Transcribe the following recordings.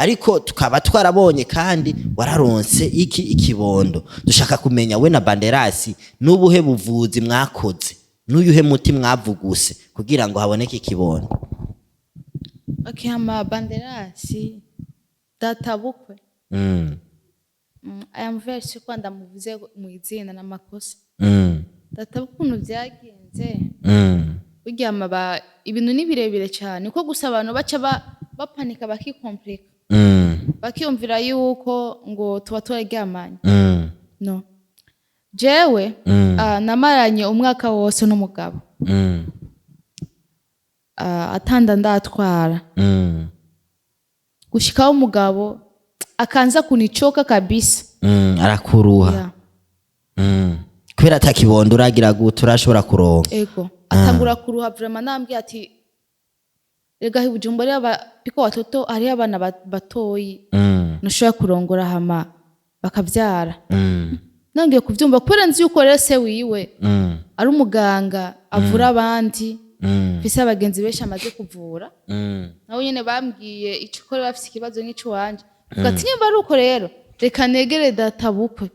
ariko tukaba twarabonye kandi wararonse iki ikibondo dushaka kumenya we na Banderasi n'ubuhe buvuzi mwakoze n'uyuhe muti mwavuguse kugira ngo haboneke ikibondo. Okay, ama Banderasi databukwe. I am very sure ko ndamuvuze mu izina n'amakosa. Databukwe ukuntu byagenze. Burya amaba ibintu ni birebire cyane uko gusa abantu baca bapanika bakikomplika. Bakiyumvira yuko ngo tuba turaryamanye. No. Jewe namaranye umwaka wose n'umugabo. Atanda ndatwara. Gushikaho umugabo akanza kunichoka kabisa. Arakuruha. Kubera atakibondo uragira gute urashobora kuronka. Ego. Atangura kuruha vraiment nambye ati rega hibujumbura piko watoto ari abana batoyi. Nushobora kurongora hama bakavyara. Nangiye kuvyumva kubera nzi yuko rero se wiwe ari umuganga avura abandi. Fise abagenzi benshi amaze kuvura. Naho nyene bambwiye icukore bafise ikibazo nk'ico wanje. Ugati nyimba ari uko rero reka negere databukwe.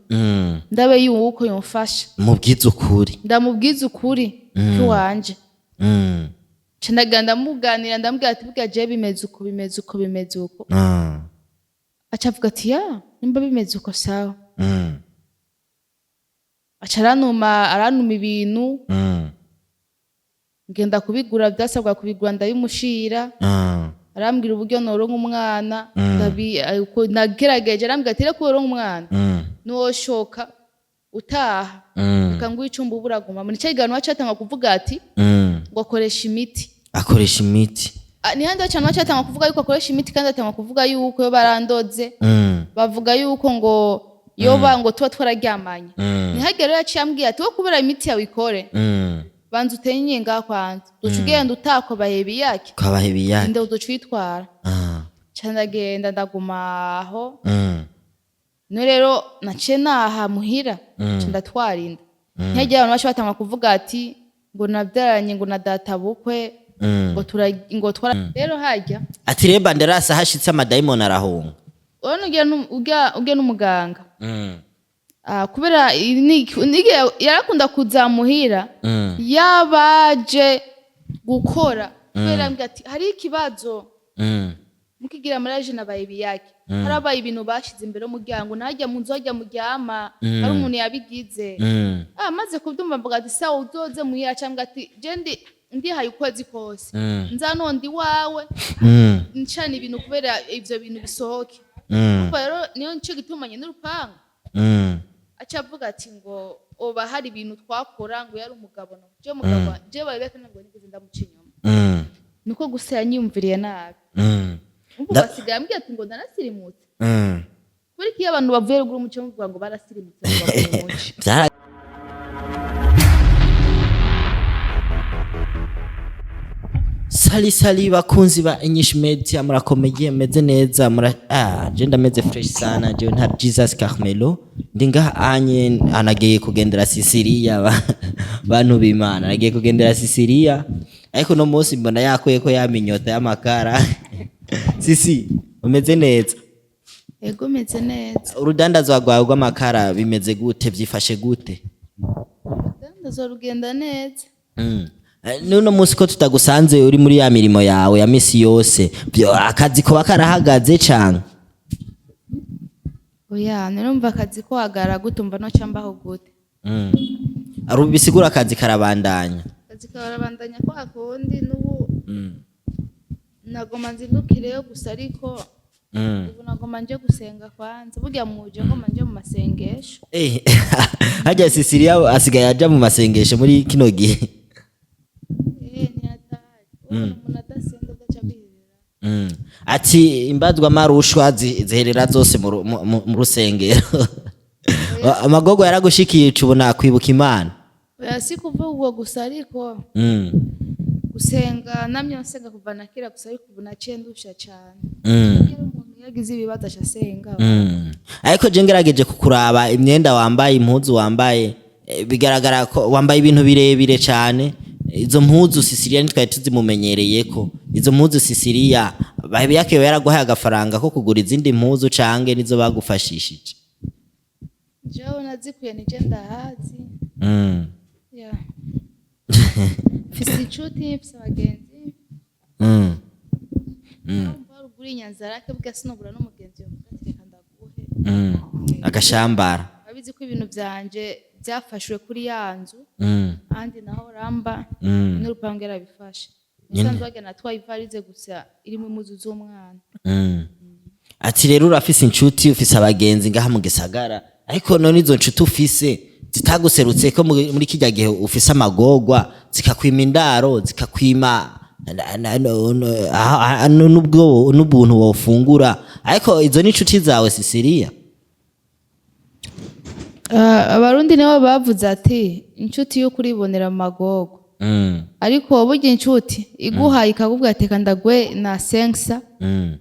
Ndabe yuko yomfasha. Mubwiza ukuri. Ndamubwiza ukuri kiwanje. Cendaga muganira ndambwira ati bwa je bimeze uko. Acavuga ati ya nimba bimeze uko sawa. Aranuma ibintu. Ngenda kubigura byasabwa kubigura ndabimushira. Arambwira uburyo noronka umwana. Nagerageje arambwira ati reko noronka umwana. Nuwoshoka utaha. Kangu icumba uburaguma. Muri cyigano wacatanga kuvuga ati ngo akoresha imiti. Akoresha imiti. Ni handi cyane wacatanga kuvuga yuko akoresha imiti kandi atanga kuvuga yuko yo barandoze. Bavuga yuko ngo yoba ngo tuba twararyamanye. Ni hagero yaciyambwiye ati wo kubera imiti yawe ikore. Banzu utenye ngaho kwanza. Ducugenda utako bahebiyake. Kwa bahebiyake. Nde uducwitwara. Candagenda ndagumaho. No rero naciye naha muhira. Cendatwarinda. Ntege abantu bashatanga kuvuga ati ngo nabyaranye ngo na databukwe ngo twara rero hajya. Ati rero Banderasi hashitse amadaimon arahunga. Urano uge n'umuganga. Kubera yarakunda kuzamuhira yabaje gukora kubera mbya ati hari ikibazo mukigira mariage n'abayibiyake harabaye ibintu bashize imbere umuryango najya mu nzu hajya muryama ari umuntu yabigize maze kubyumva mvuga ati sawa uzoze muhira cyangwa ati je ndi haye ukwezi kose nzanondi wawe ncana ibintu kubera ivyo bintu bisohoke rero niyo nce gitumanye n'urupanga acavuga ati ngo oba hari ibintu twakora ngo yari umugabo no je mugabo je bayibeka ntabwo nigeze ndamuca inyuma nuko gusa yanyumviriye nabi ubwo basigaye ambwiye ati ngo narasirimutse kuri kiyo abantu bavuye ruguru umuco mvuga ngo barasirimutse ngo bamuce Sali bakunzi ba Inyishu Media murakomeye meze neza je ndameze fresh sana je nta Jesus Carmelo ndinga anye anageye kugendera Sisiriya bantu b'Imana anagiye kugendera Sisiriya ariko no munsi mbona yakoye ko yaminyota y'amakara Sisi umeze neza. Ego meze neza. Urudandazwa rwawe rw'amakara bimeze gute vyifashe gute? Urudandazwa rugenda neza. Nuno munsi ko tutagusanze uri muri ya mirimo yawe ya misi yose akazi ko bakarahagaze cyane. Oya nerumva akazi ko hagara gutumva no cyambaho gute. Arubisigura akazi karabandanya. Akazi karabandanya ko akundi nubu. Nagoma nzindukireyo gusa ariko ubu nagoma nje gusenga kwanza burya muje ngo manje mu masengesho. Hajya Sisiriya asigaye aja mu masengesho muri kino gihe. Ati imbadwa marushwa ziherera zose mu rusengero. Amagogo yaragushikiye ubona kwibuka Imana. Oya si kuvuga gusa ariko gusenga namye nsenga kuva nakira gusa ariko ubu naciye ndusha cyane. Umuntu yagize ibibazo asenga. Ariko je ngerageje kukuraba imyenda wambaye impuzu wambaye bigaragara ko wambaye ibintu birebire cyane. Izo mpuzu Sisiriya nitwaye tuzimumenyereye ko izo mpuzu Sisiriya Bahebiyake yaraguhaye agafaranga ko kugura izindi mpuzu canke nizo bagufashishije? jewe nazikuye nije ndahazi. Yeah. Mfise inshuti, mfise abagenzi. Barugura inyanzarake bwa sinobura n'umugenzi yomugatireka ndaguhe. Agashambara. Abizi ko ibintu vyanje byafashwe kuri yanzu. Andi naho ramba n'urupangu yarabifashe. Nisanzwe bagena twayivarize gusa irimo impuzu z'umwana. Ati rero urafise inshuti ufise abagenzi ngaha mu gisagara, ariko none izo nshuti ufise zitaguserutse ko muri kijya gihe ufise amagorwa zikakwima indaro zikakwima n'ubuntu wofungura, ariko izo ni inshuti zawe Sisiriya? Abarundi nabo bavuze ati inshuti yo kuribonera amagorwa. Ariko burya inshuti iguhaye ikakubwira ati kandagwe na sensa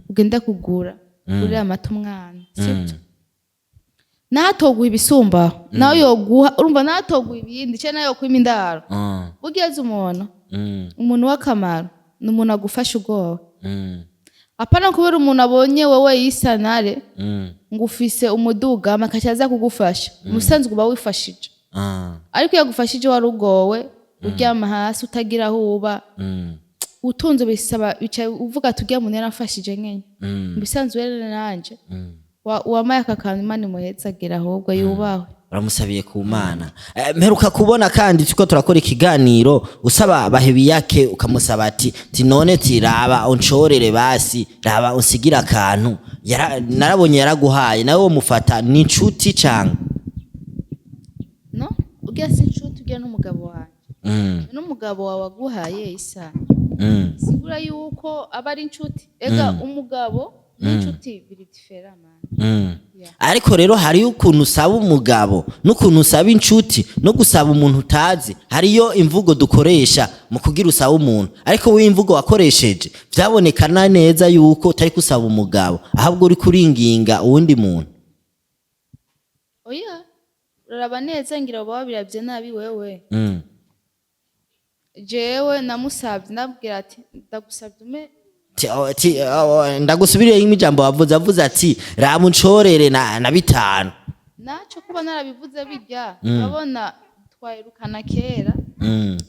ugenda kugura uri amata umwana, sibyo? Natogwa ibisumba nawe yoguha, urumva natogwa ibindi cyo nayo kwima indaro. Bugeze umuntu w'akamaro n'umuntu agufasha ubwoba. Apana kubera umuntu abonye wewe yisanare ngo ufise umuduga makacaza kugufasha, umusanzwe uba wifashije. Ariko yagufashije warugowe uryama hasi utagira aho uba, utunze bisaba bicaye uvuga tugiye mu narafashije nkenye. Bisanzwe rero nanje wamaye akakantu Imana imuhezagera ahubwo yubahwe. Uramusabiye ku Mana. Mperuka kubona kandi tuko turakora ikiganiro usaba Bahebiyake ukamusaba ati none tiraba oncorere basi raba unsigira akantu. Narabonye yaraguhaye nawe wo mufata ni inshuti canga? No, ugiye si inshuti ugiye n'umugabo wanje. N'umugabo wawe waguhaye isa. Sigura yuko aba ari inshuti. Ega umugabo n'inshuti biri diferama. Ariko rero hari ukuntu usaba umugabo n'ukuntu usaba inshuti no gusaba umuntu utazi, hariyo imvugo dukoresha mu kugira usaba umuntu, ariko we imvugo wakoresheje byabonekana neza yuko utari kusaba umugabo ahubwo uri kuringinga uwundi muntu. Oya, uraraba neza ngira baba biravye nabi wewe. Jewe namusabye ndabwira ati ndagusabye ume ndagusubiriye imijambo wavuze ati ramuncorere na 5. Naco kuba narabivuze bijya urabona twayirukana kera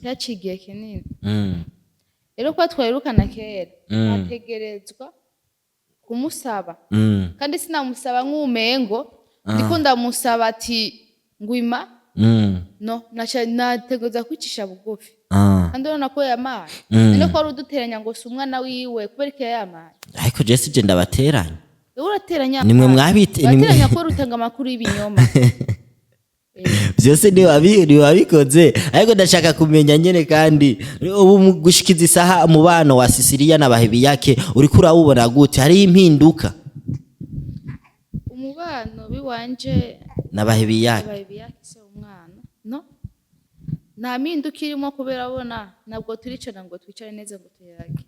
yacigiye kinini. Rero kwa twayirukana kera ategerezwa kumusaba, kandi sinamusaba nk'umengo ndiko ndamusaba ati ngwima no nategereza kwicisha bugufi. Kandi urabona ko yamaye none ko uduteranya ngo si umwana wiwe kubera ko yamaye. Ariko Jesse je ndabateranya. Urateranya nimwe mwabite urateranya ko rutanga makuru y'ibinyoma. Byose ni wabikoze, ariko ndashaka kumenya nyene kandi ubu gushikiza isaha umubano wa Sisiriya na Bahebiyake uri kurawubona gute? Hari impinduka umubano biwanje na Bahebiyake? Bahebiyake se umwana no nta mpinduka irimo kubera abona nabwo turicana ngo twicare neza ngo tuyage.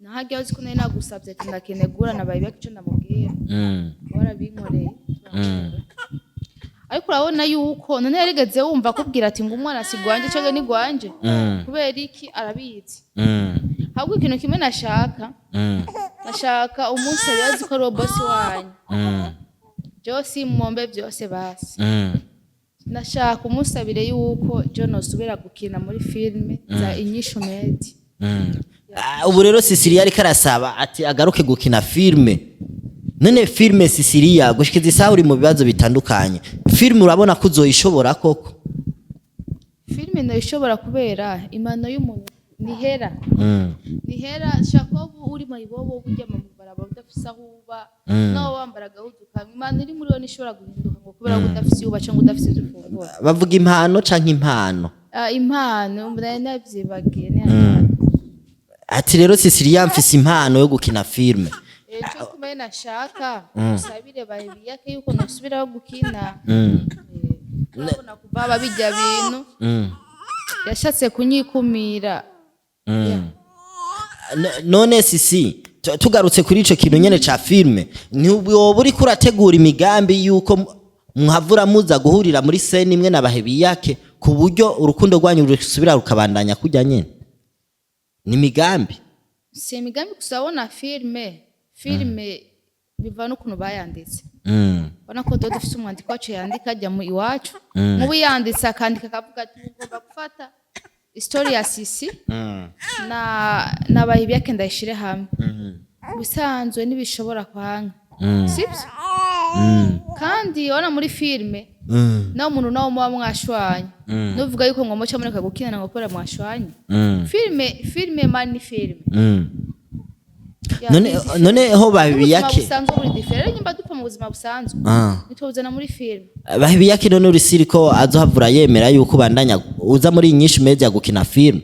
Nahajya uzi ko nari nagusabye ati ndakenegura na Bahebiyake cyo ndamubwira warabinkoreye. Ariko urabona yuko none yarigeze wumva kubwira ati ngo umwana sigwanje cyangwa ni gwanje kubera iki arabizi. Ahubwo ikintu kimwe nashaka umunsi yazi ko boss wanyu Josi mumombe byose basi. Nashaka umusabire yuko John osubira gukina muri filme za INYISHU Media. Ubu rero Sisiriya ariko arasaba ati agaruke gukina filme. None filme Sisiriya gushikiza isaha uri mu bibazo bitandukanye, filme urabona ko uzoyishobora koko? Filme ndoyishobora kubera imano y'umuntu nihera. Nihera shaka uri mu ibobo bujya mu baraba udafisa huba no wambara gahudu kamwe, imano iri muri yo nishobora guhinduka ngo kubera udafise uba cyangwa udafise ifunguro. Bavuga impano canke impano? Impano navyibagiye ne. Ati rero Sisiriya mfise impano yo gukina filme. Cyo kumenya nashaka usabire Bahebiyake yuko nosubira gukina. Urabona kuva babijya bintu yashatse kunyikumira. None Sisi tugarutse kuri ico kintu nyene ca filme, ni wowe uri kurategura imigambi yuko muhavura muza guhurira muri scene imwe na Bahebiyake ku buryo urukundo rwanyu rusubira rukabandanya kujya nyene? Ni migambi si imigambi gusa abona filime biva n'ukuntu bayanditse ubona ko dodo dufite umwandiko wacu yandika ajya mu iwacu nk'ubu yanditse akandika akavuga ati ugomba gufata story ya Sisi na BAHEBIYAKE ndayishire hamwe bisanzwe nibishobora kwanga sibyo kandi wana muri filime na umuntu nawo muba mwashwanye nuvuga yuko ngo muca mureka gukinana ngo kora mwashwanye filime mani filime none ho BAHEBIYAKE busanzwe buri difere nyimba dupfa mu buzima busanzwe nituzana muri filime BAHEBIYAKE none urisiri ko azohavura yemera yuko bandanya uza muri inyishu media gukina film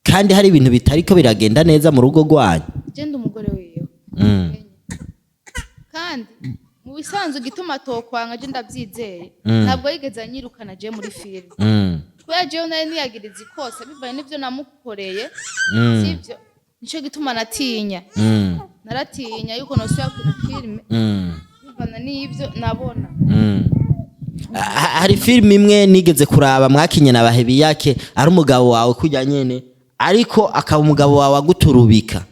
kandi hari ibintu bitariko biragenda neza mu rugo rwanyu genda umugore wiyo kandi mu bisanzwe gituma tokwanga je ndabyizeye ntabwo yigeze anyirukana je muri film kubera je nari niyagiriza ikosa bivanye n'ivyo namukoreye sivyo nico gituma naratinya yuko nosubira kuri film bivana n'ivyo nabona hari film imwe nigeze kuraba mwakinye na BAHEBIYAKE ari umugabo wawe kujya nyene ariko akaba umugabo wawe aguturubika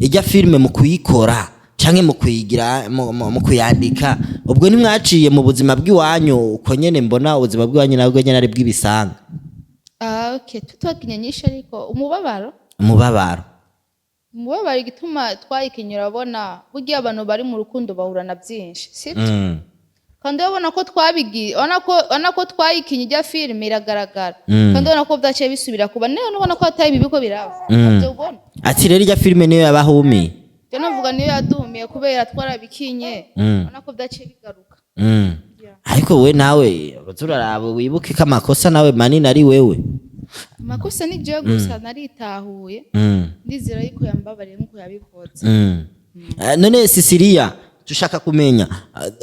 ijya filme mu kuyikora canke mu kuyigira mu kuyandika ubwo nimwaciye mu buzima bw'iwanyu uko nyene mbona ubuzima bw'iwanyu nabwo nyene ari bw'ibisanga okay tutwakinye nyinshi ariko umubabaro igituma twayikinyura abona bugiye abantu bari mu rukundo bahurana byinshi sibyo kandi ubona ko ubona ko twayikinye ijya filime iragaragara kandi ubona ko byaciye bisubira kuba none ubona ko hatari ibibiko biraba byo ubona ati rero ijya filime niyo yabahumiye je navuga niyo yadumiye kubera twarabikinye ubona ko byaciye bigaruka ariko we nawe bazuraraba wibuke ko amakosa nawe manini ari wewe amakosa ni je gusa naritahuye ndizera yuko yambabariye nkuko yabikoze none Sisiriya tushaka kumenya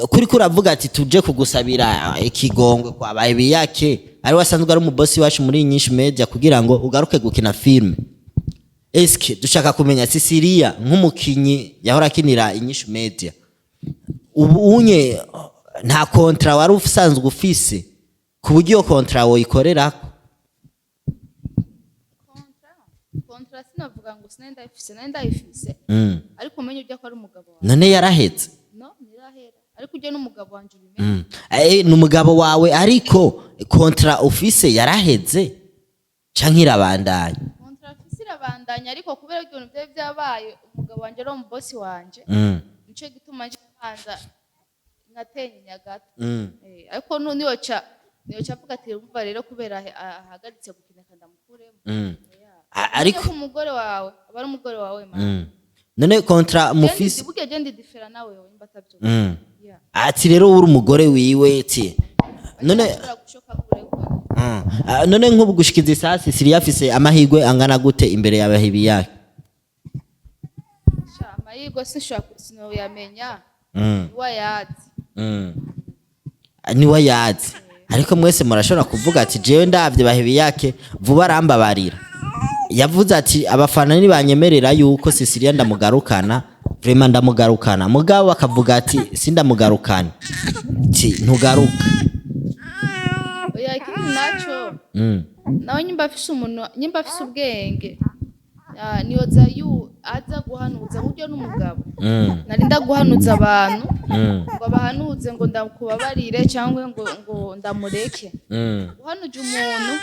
kuri kuravuga ati tuje kugusabira ikigongwe kwa BAHEBIYAKE ari wasanzwe ari umubosi wacu muri inyishu media kugira ngo ugaruke gukina film eske dushaka kumenya Sisiriya nk'umukinyi yahora akinira inyishu media ubunye nta kontra wari usanzwe ufise ku buryo kontra woyikorera kontra sinavuga ngo sinendayifise ariko umenye ujya ko ari umugabo wawe none yarahetse nirahera ariko ujye n'umugabo wanje ubimenye n'umugabo wawe ariko kontra office yaraheze canke irabandanya kontra office irabandanya ariko kubera ibintu bye byabaye umugabo wanje ari umubosi wanje nico gituma nje hanza ngatenye nyagato ariko niyoca avuga ati umva rero kubera ahagaritse gukina kandamukuremo ariko umugore wawe abari umugore wawe man none kontra mufisi buke je ndi different nawe imbatavyo ati rero uri umugore wiwe ati none nk'ubu gushikiza isasi Sisiriya afise amahigwe angana gute imbere ya BAHEBIYAKE amahigwe sino yamenya ni wayazi ariko mwese murashobora kuvuga ati jewe ndavye BAHEBIYAKE vuba arambabarira yavuze ati abafana nibanyemerera yuko Sisiriya ndamugarukana vraiment ndamugarukana mugabo akavuga ati sindamugarukana ati ntugaruka oya ikindi naco nawe nyimba afise umuntu nyimba afise ubwenge niyoza aza guhanuza buryo n'umugabo narinda guhanuza abantu ngo bahanuze ngo ndakubabarire cyangwa ngo ndamureke uhanuje umuntu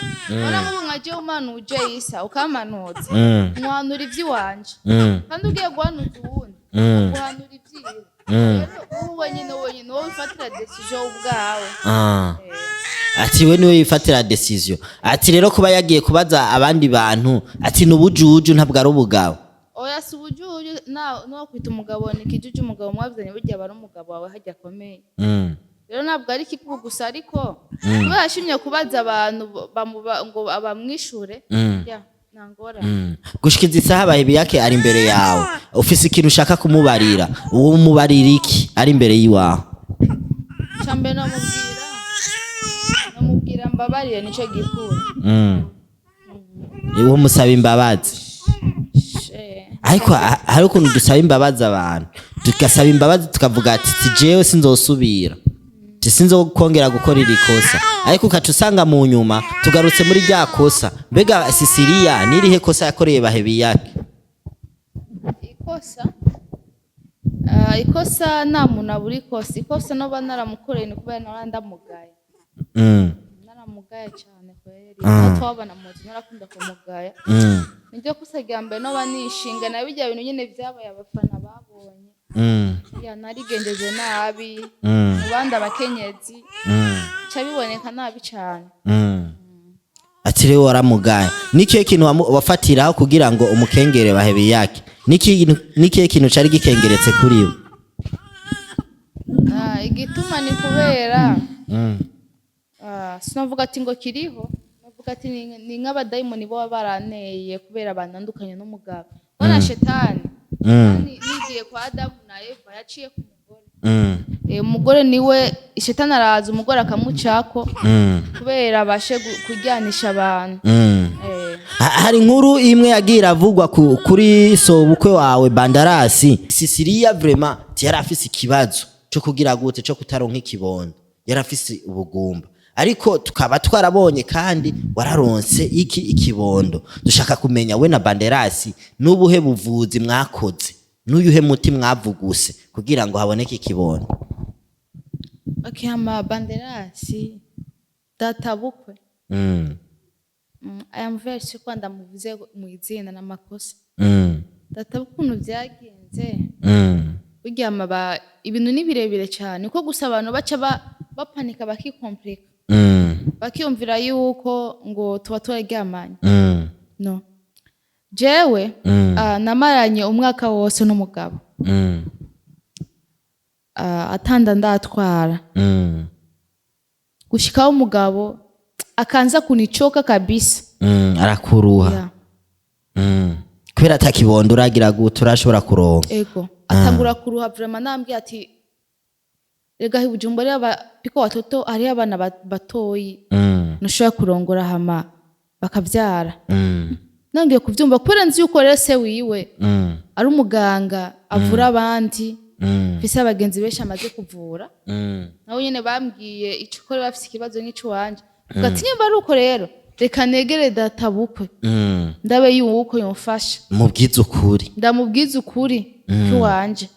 uramo nkaje umanuje Isa ukamanuza mwanura ivy'iwanje kandi ugiye guhanuza uwundi guhanura ivyiwe uwo nyine wowe ufatira decision ubwawe ati we niwe yifatira decision ati rero kuba yagiye kubaza abandi bantu ati nubujuju ntabwo ari ubugabo oya si ubujuju no kwita umugabo ni kijuju umugabo mwavuzanye burya bari umugabo wawe hajya akomeye rero ntabwo ari kikubu gusa ariko kuba yashimye kubaza abantu ngo abamwishure nangora gushikiza isaha BAHEBIYAKE ari imbere yawe ufise ikintu ushaka kumubarira uwo mubarira iki ari imbere yiwawe cambe namubwira mbabarire nico gikuru uwo musaba imbabazi ariko hari ukuntu dusaba imbabazi abantu tugasaba imbabazi tukavuga ati jewe sinzosubira sinzo kongera gukora iri kosa ariko ukaca usanga mu nyuma tugarutse muri rya kosa mbega Sisiriya nirihe kosa yakoreye BAHEBIYAKE ikosa ikosa nta muntu abura ikosa noba naramukoreye ni kubera nawe ndamugaye naramugaye cyane kweri aho twabana mu nzu narakunda kumugaya nibyo kosa rya mbere noba nishinga na bijya bintu nyine byabaye abafana babonye ya narigendeje nabi mu bandi abakenyezi cyabiboneka nabi cyane ati rero waramugaye nikiye kintu wafatiraho kugira ngo umukengere bahebiyake nikiye kintu cari gikengeretse kuri we igituma ni kubera sinavuga ati ngo kiriho navuga ati ni nk'abadayimoni bo baraneye kubera abandandukanye n'umugabo bona shetani nigiye kwa Adamu na Eva yaciye ku mugore umugore niwe shetani araza umugore akamucako kubera abashe kujyanisha abantu hari inkuru imwe yagira avugwa kuri sobukwe wawe Bandarasi Sisiriya vraiment yarafise ikibazo cyo kugira gute cyo kutaronka ikibondo yarafise ubugumba ariko tukaba twarabonye kandi wararonse ikibondo dushaka kumenya we na Bandarasi n'ubuhe buvuzi mwakoze n'uyuhe muti mwavuguse kugira ngo haboneke ikibondo akiyama Bandarasi databukwe I am very sure kwanda muvuze mu izina n'amakosa databukwe ukuntu byagenze ujyama ibintu ni birebire cyane uko gusa abantu baca bapanika bakikomplika bakiyumvira yuko ngo tuba turaryamanye no jewe namaranye umwaka wose n'umugabo atanda ndatwara gushikaho umugabo akanza kunichoka kabisa arakuruha kubera atakibondo uragira gute urashobora kuronka ego atangura kuruha vraiment nambye ati rega hibujumbura piko watoto ari abana batoyi nushobora kurongora hama bakavyara nangiye kuvyumva kubera nzi yuko rero se wiwe ari umuganga avura abandi fise abagenzi benshi amaze kuvura nawe nyene bambwiye icukore bafise ikibazo nk'ico wanje ugati nyimba ari uko rero reka negere databukwe ndabe yuko yomfasha mubwiza ukuri ndamubwiza ukuri cy'uwanje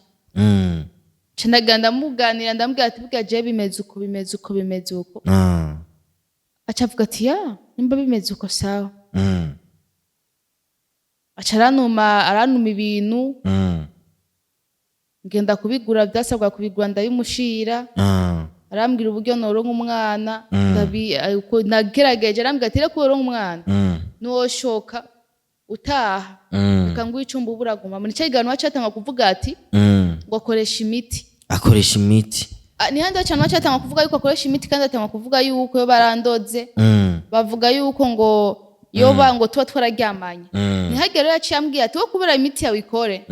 cendaganda muganira ndambwira ati bwa je bimeze uko acavuga ati ya nimba bimeze uko sawa aranuma ibintu ngenda kubigura byasabwa kubigura ndabimushira arambwira uburyo noronka umwana nagerageje arambwira ati reko noronka umwana nuwoshoka utaha ukanguye icumba uburaguma muri cyagano wacatanga kuvuga ati ngo akoresha imiti ni handi cyane wacatanga kuvuga yuko akoresha imiti kandi atanga kuvuga yuko yo barandoze bavuga yuko ngo yoba ngo tuba twararyamanye ntihagere yaciye ambwiye ati wo kubera imiti yawe ikore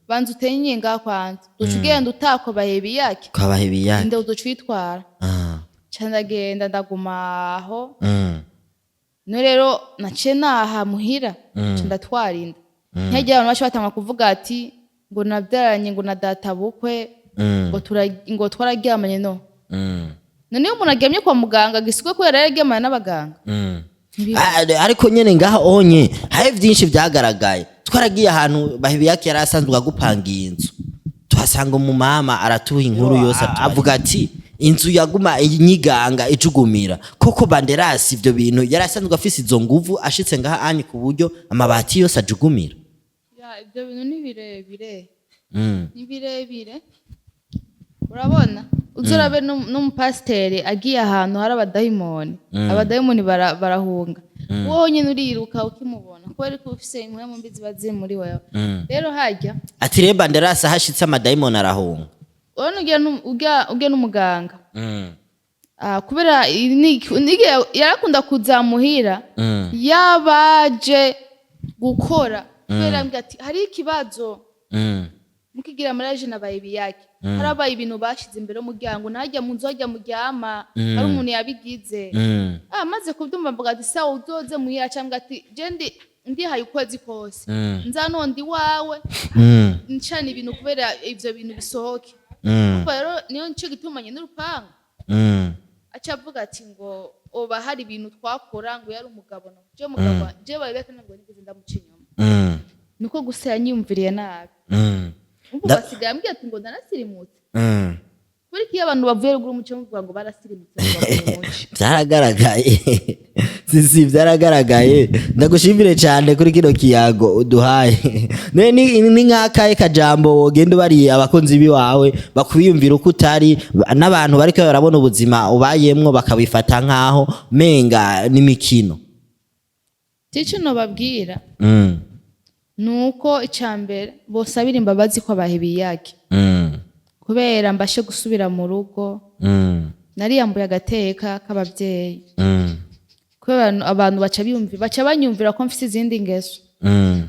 banza utenye ngaho kwanza ducugenda utako bahebiyake inde uducitwara cyandagenda ndagumaho no rero nace naha muhira ndatwarinda ntihagere abantu bacu batanga kuvuga ati ngo nabyaranye ngo na databukwe ngo twararyamanye no none umuntu aryamye kwa muganga gisukwe ko yararyamanye n'abaganga ariko nyene ngaha onye hari byinshi byagaragaye twaragiye ahantu bahebiyake yari asanzwe agupangiye inzu tuhasanga umumama aratuha inkuru yose avuga ati inzu yaguma inyiganga icugumira koko Bandarasi ivyo bintu yari asanzwe afise izo nguvu ashitse ngaha anyi ku buryo amabati yose ajugumira ibyo bintu ni birebire urabona uzorabe n'umupasiteri agiye ahantu hari abadayimoni barahunga wowe nyine uriruka ukimubona kubera ko ufise imwe mu mbizi bazi muri wewe rero hajya ati reba Bandarasi hashitse amadayimoni arahunga urabona ugiye n'umuganga kubera yarakunda kuzamuhira yabaje gukora kubera mbwa ati hari ikibazo mukigira mariage na bahebiyake harabaye ibintu bashize imbere umuryango najya mu nzu ajya muryama hari umuntu yabigize maze kubyumva mvuga ati sawa uzoze muhira cyangwa ati je ndihaye ukwezi kose nzanondi wawe ncana ibintu kubera ivyo bintu bisohoke kuko rero niyo nce gitumanye n'urupango aca avuga ati ngo oba hari ibintu twakora ngo yari umugabo no je bahebiyake ntabwo nigeze ndamuca inyuma nuko gusa yanyumviriye nabi ubu basigaye ambwiye ati ngo narasirimutse kuri kiyo abantu bavuye ruguru umuco muvuga ngo barasirimutse byaragaragaye sisi byaragaragaye ndagushimire cyane kuri kino kiyago uduhaye ni nk'akaye kajambo wogenda bari abakunzi biwawe bakwiyumvira uko utari n'abantu bariko barabona ubuzima ubayemwo bakabifata nkaho menga n'imikino Ticho no babwira nuko icambere bosabira imbabazi ko bahebiyake kubera mbashe gusubira mu rugo nariyambuye agateka k'abavyeyi kubera abantu baca banyumvira ko mfise izindi ngeso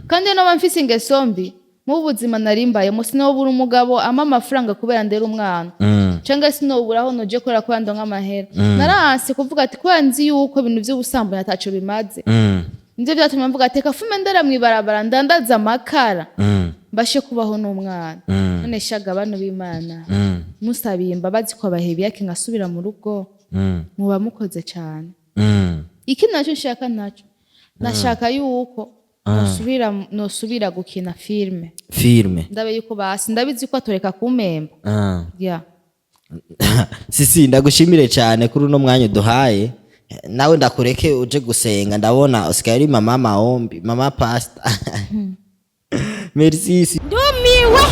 kandi no bamfise ingeso mbi mu buzima narimbaye mo sinobura umugabo ama amafaranga kubera ndera umwana cyangwa sinobura aho noje kora ko ndonka amahera naranse kuvuga ati ko nzi yuko ibintu by'ubusambanyi ataco bimaze nivyo byatumye mvuga ati kafume ndera mwibarabara ndandaza amakara mbashe kubaho n'umwana none shaga abantu b'Imana musabiye imbabazi ko bahebiyake ngasubira mu rugo muba mukoze cyane iki naco nshaka naco nashaka yuko nosubira gukina filme ndabe yuko basi ndabizi ko atoreka kumemba sisi ndagushimire cyane kuri uno mwanya duhaye nawe ndakureke uje gusenga ndabona usigaye ari mama maombi mama pasta merci ndumiwe